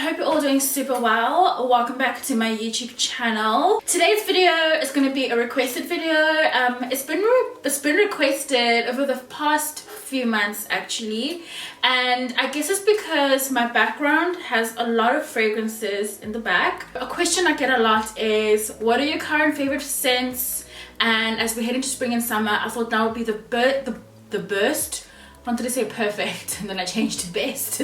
hope you're all doing super well. Welcome back to my YouTube channel. Today's video is going to be a requested video. It's been requested over the past few months actually, and I guess it's because my background has a lot of fragrances in the back. A question I get a lot is, what are your current favorite scents? And as we head into spring and summer, I thought that would be the burst. I wanted to say perfect and then I changed to best.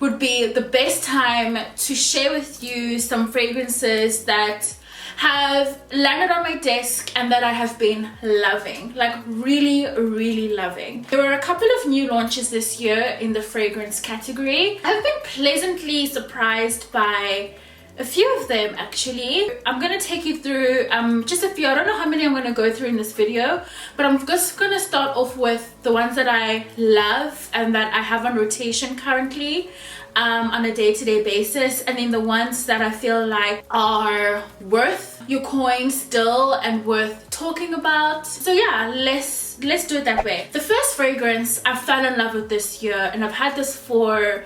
Would be the best time to share with you some fragrances that have landed on my desk and that I have been loving, like really loving. There were a couple of new launches this year in the fragrance category. I've been pleasantly surprised by a few of them actually. I'm gonna take you through just a few. I don't know how many I'm gonna go through in this video, but I'm just gonna start off with the ones that I love and that I have on rotation currently on a day-to-day basis, and then the ones that I feel like are worth your coin still and worth talking about. So yeah, let's do it that way. The first fragrance I fell in love with this year, and I've had this for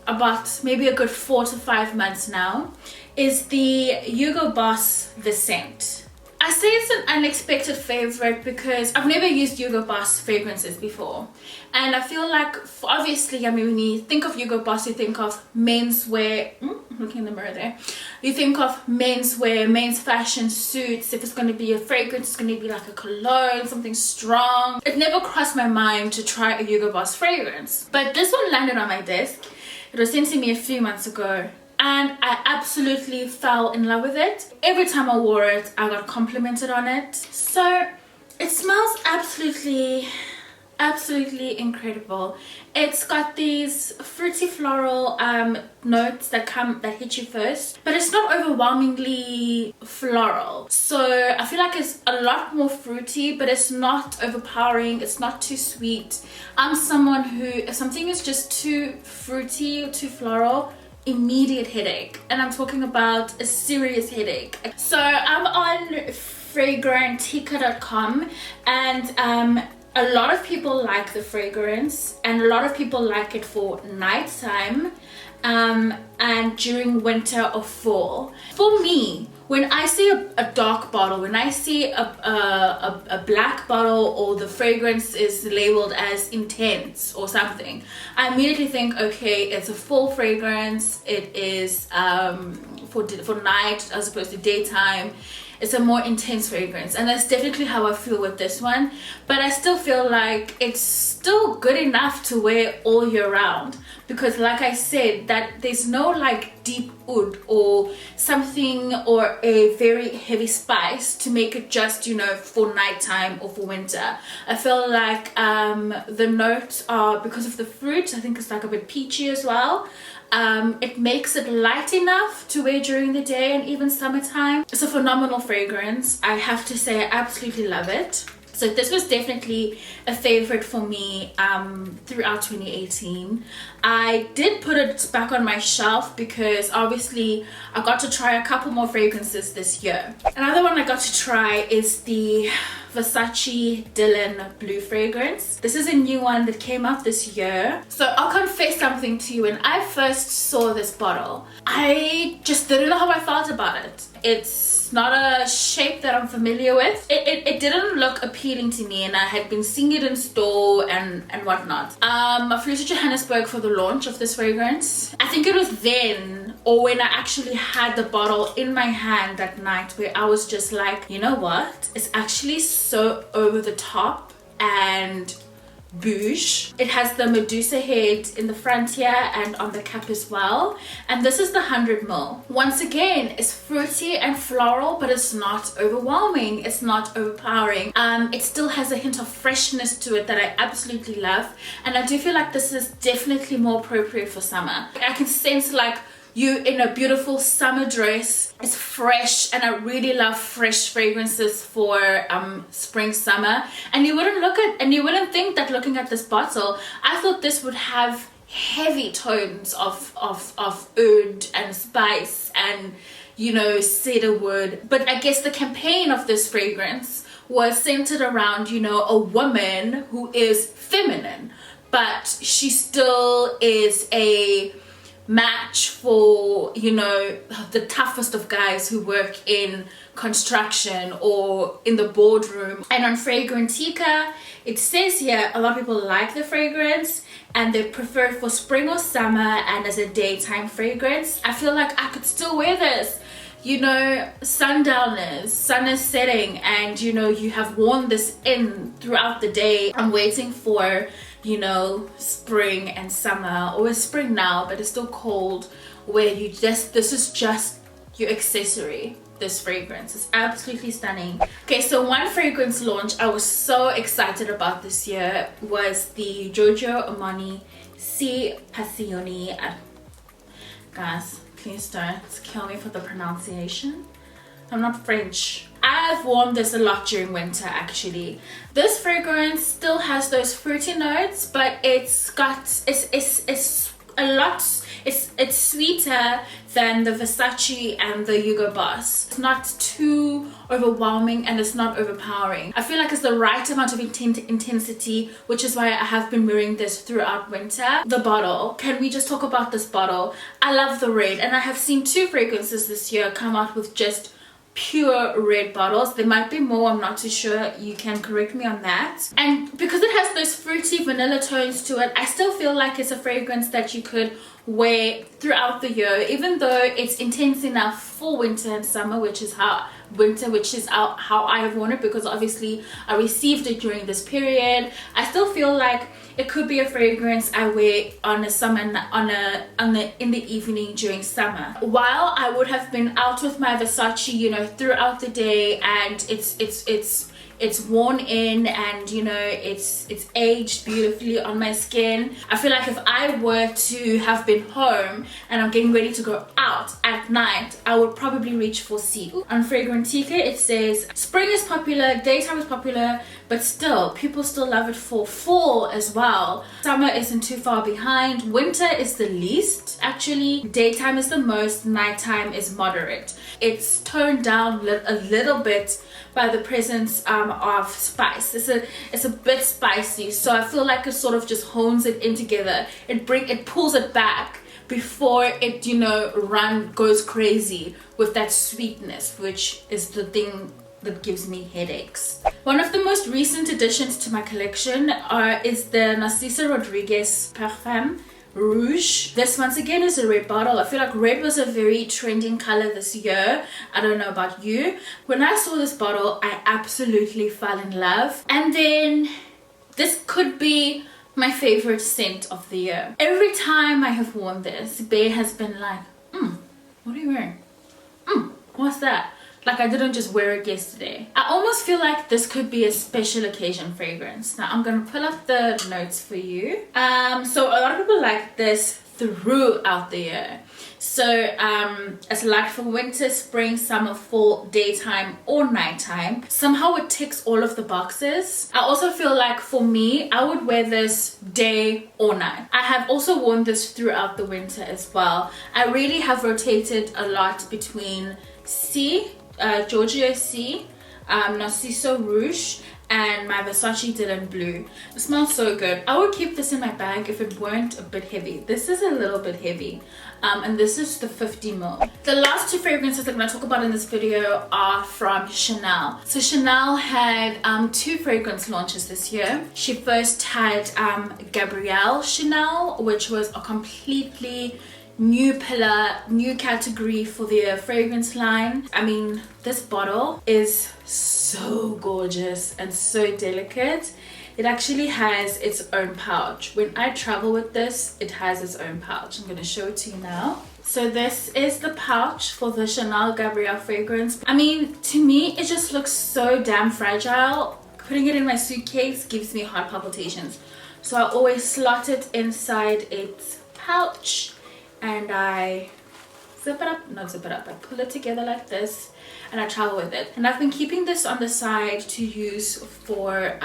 about maybe a good 4 to 5 months now, is the Hugo Boss The Scent. I say it's an unexpected favorite because I've never used Hugo Boss fragrances before, and I feel like obviously, I mean, when you think of Hugo Boss, you think of menswear. Looking in the mirror there, you think of menswear, men's fashion suits. If it's going to be a fragrance, it's going to be like a cologne, something strong. It never crossed my mind to try a Hugo Boss fragrance, but this one landed on my desk. It was sent to me a few months ago, and I absolutely fell in love with it. Every time I wore it, I got complimented on it. So it smells absolutely incredible. It's got these fruity floral notes that hit you first, but it's not overwhelmingly floral. So I feel like it's a lot more fruity, but it's not overpowering. It's not too sweet. I'm someone who, if something is just too fruity or too floral, immediate headache, and I'm talking about a serious headache. So I'm on fragrantica.com, and a lot of people like the fragrance, and a lot of people like it for nighttime and during winter or fall. For me, when I see a dark bottle, when I see a black bottle, or the fragrance is labeled as intense or something, I immediately think, okay, it's a full fragrance. It is for night as opposed to daytime. It's a more intense fragrance, and that's definitely how I feel with this one. But I still feel like it's still good enough to wear all year round, because like I said, that there's no like deep oud or something or a very heavy spice to make it just, you know, for nighttime or for winter. I feel like the notes are, because of the fruit, I think it's like a bit peachy as well. It makes it light enough to wear during the day and even summertime. It's a phenomenal fragrance. I have to say, I absolutely love it. So this was definitely a favorite for me throughout 2018. I did put it back on my shelf because obviously I got to try a couple more fragrances this year. Another one I got to try is the Versace Dylan Blue fragrance. This is a new one that came out this year. So I'll confess something to you. When I first saw this bottle, I just didn't know how I felt about it. It's not a shape that I'm familiar with. It didn't look appealing to me, and I had been seeing it in store and whatnot. I flew to Johannesburg for the launch of this fragrance. I think it was then, or when I actually had the bottle in my hand that night, where I was just like, you know what? It's actually so over the top and bouge. It has the Medusa head in the front here and on the cap as well, and this is the 100ml. Once again, it's fruity and floral, but it's not overwhelming, it's not overpowering. It still has a hint of freshness to it that I absolutely love, and I do feel like this is definitely more appropriate for summer. I can sense like you in a beautiful summer dress. It's fresh, and I really love fresh fragrances for spring, summer. And you wouldn't think that looking at this bottle. I thought this would have heavy tones of oud and spice and, you know, cedarwood. But I guess the campaign of this fragrance was centered around, you know, a woman who is feminine, but she still is a match for, you know, the toughest of guys who work in construction or in the boardroom. And on Fragrantica, it says here a lot of people like the fragrance and they prefer it for spring or summer and as a daytime fragrance. I feel like I could still wear this, you know, sundowners, sun is setting, and you know, you have worn this in throughout the day. I'm waiting for, you know, spring and summer, or it's spring now but it's still cold, where you just, this is just your accessory. This fragrance is absolutely stunning. Okay, so one fragrance launch I was so excited about this year was the Giorgio Armani Si Passioni. Guys, please don't kill me for the pronunciation. I'm not French. I've worn this a lot during winter actually. This fragrance still has those fruity notes, but it's a lot, it's sweeter than the Versace and the Hugo Boss. It's not too overwhelming and it's not overpowering. I feel like it's the right amount of intensity, which is why I have been wearing this throughout winter. The bottle, can we just talk about this bottle? I love the red, and I have seen 2 fragrances this year come out with just pure red bottles. There might be more, I'm not too sure, you can correct me on that. And because it has those fruity vanilla tones to it, I still feel like it's a fragrance that you could wear throughout the year, even though it's intense enough for winter and summer, which is how I have worn it, because obviously I received it during this period. I still feel like it could be a fragrance I wear on a summer, in the evening during summer. While I would have been out with my Versace, you know, throughout the day, and it's worn in, and you know, it's aged beautifully on my skin. I feel like if I were to have been home and I'm getting ready to go out at night, I would probably reach for C. On Fragrantica, it says spring is popular, daytime is popular, but still people still love it for fall as well. Summer isn't too far behind. Winter is the least actually. Daytime is the most, nighttime is moderate. It's toned down a little bit by the presence of spice. It's a bit spicy, so I feel like it sort of just hones it in together. It pulls it back before it, you know, goes crazy with that sweetness, which is the thing that gives me headaches. One of the most recent additions to my collection is the Narciso Rodriguez Parfum Rouge. This once again is a red bottle. I feel like red was a very trending color this year. I don't know about you. When I saw this bottle, I absolutely fell in love. And then this could be my favorite scent of the year. Every time I have worn this, Bae has been like, what are you wearing? What's that? Like, I didn't just wear it yesterday. I almost feel like this could be a special occasion fragrance. Now I'm gonna pull up the notes for you. So a lot of people like this throughout the year. So it's light for winter, spring, summer, fall, daytime or nighttime. Somehow it ticks all of the boxes. I also feel like for me, I would wear this day or night. I have also worn this throughout the winter as well. I really have rotated a lot between Giorgio C, Narciso Rouge, and my Versace Dylan Blue. It smells so good. I would keep this in my bag if it weren't a bit heavy. This is a little bit heavy, and this is the 50ml. The last 2 fragrances I'm going to talk about in this video are from Chanel. So Chanel had 2 fragrance launches this year. She first had Gabrielle Chanel, which was a completely new pillar, new category for their fragrance line. I mean, this bottle is so gorgeous and so delicate. It actually has its own pouch. When I travel with this, it has its own pouch. I'm going to show it to you now. So this is the pouch for the Chanel Gabrielle fragrance. I mean, to me, it just looks so damn fragile. Putting it in my suitcase gives me heart palpitations. So I always slot it inside its pouch, and I I pull it together like this and I travel with it. And I've been keeping this on the side to use for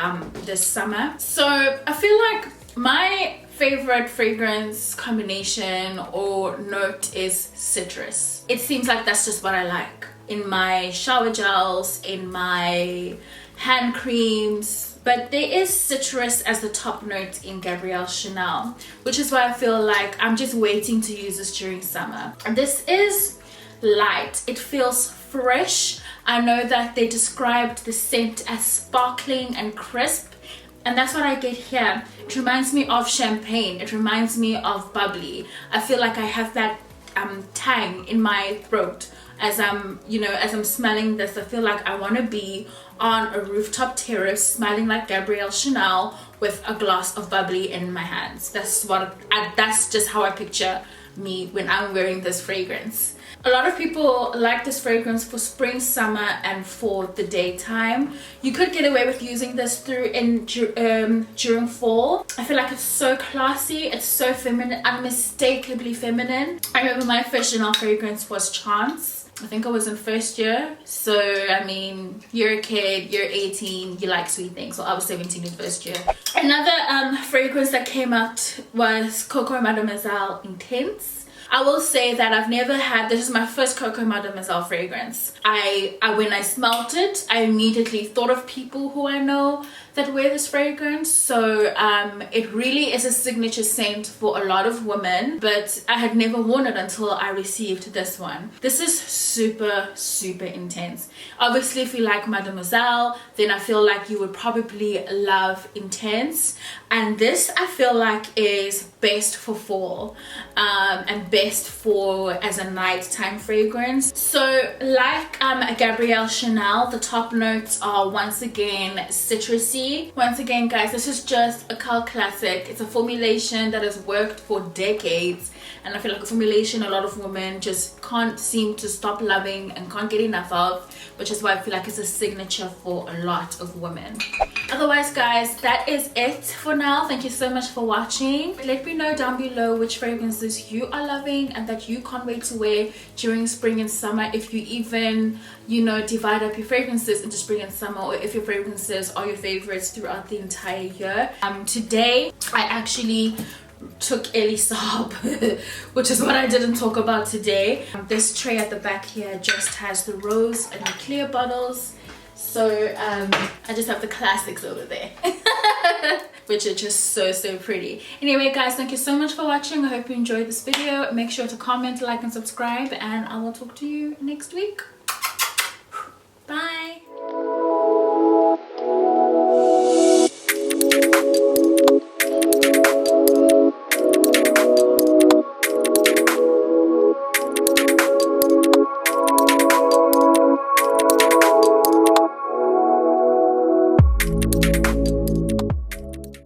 this summer. So I feel like my favorite fragrance combination or note is citrus. It seems like that's just what I like in my shower gels, in my hand creams, but there is citrus as the top note in Gabrielle Chanel, which is why I feel like I'm just waiting to use this during summer. And this is light, it feels fresh. I know that they described the scent as sparkling and crisp, and that's what I get here. It reminds me of champagne, it reminds me of bubbly. I feel like I have that tang in my throat as I'm smelling this. I feel like I want to be on a rooftop terrace smelling like Gabrielle Chanel with a glass of bubbly in my hands. That's just how I picture me when I'm wearing this fragrance. A lot of people like this fragrance for spring, summer, and for the daytime. You could get away with using this during fall. I feel like it's so classy, it's so feminine, unmistakably feminine. I remember my first Chanel fragrance was Chance. I think I was in first year. So I mean, you're a kid, you're 18, you like sweet things. So I was 17 in first year. Another fragrance that came out was Coco Mademoiselle Intense. I will say that I've never had, this is my first Coco Mademoiselle fragrance. When I smelt it, I immediately thought of people who I know that wear this fragrance. So it really is a signature scent for a lot of women, but I had never worn it until I received this one. This is super, super intense. Obviously, if you like Mademoiselle, then I feel like you would probably love Intense. And this, I feel like, is best for fall and best for as a nighttime fragrance. So like Gabrielle Chanel, the top notes are once again citrusy. Once again, guys, this is just a cult classic. It's a formulation that has worked for decades, and I feel like a formulation a lot of women just can't seem to stop loving and can't get enough of, which is why I feel like it's a signature for a lot of women. Otherwise, guys, that is it for now. Thank you so much for watching. Let me know down below which fragrances you are loving and that you can't wait to wear during spring and summer. If you even, divide up your fragrances into spring and summer, or if your fragrances are your favorites throughout the entire year. Today, I actually took Ellie Saab, which is what I didn't talk about today. This tray at the back here just has the rose and the clear bottles. So I just have the classics over there, which are just so, so pretty. Anyway, guys, thank you so much for watching. I hope you enjoyed this video. Make sure to comment, like, and subscribe, and I will talk to you next week. Bye.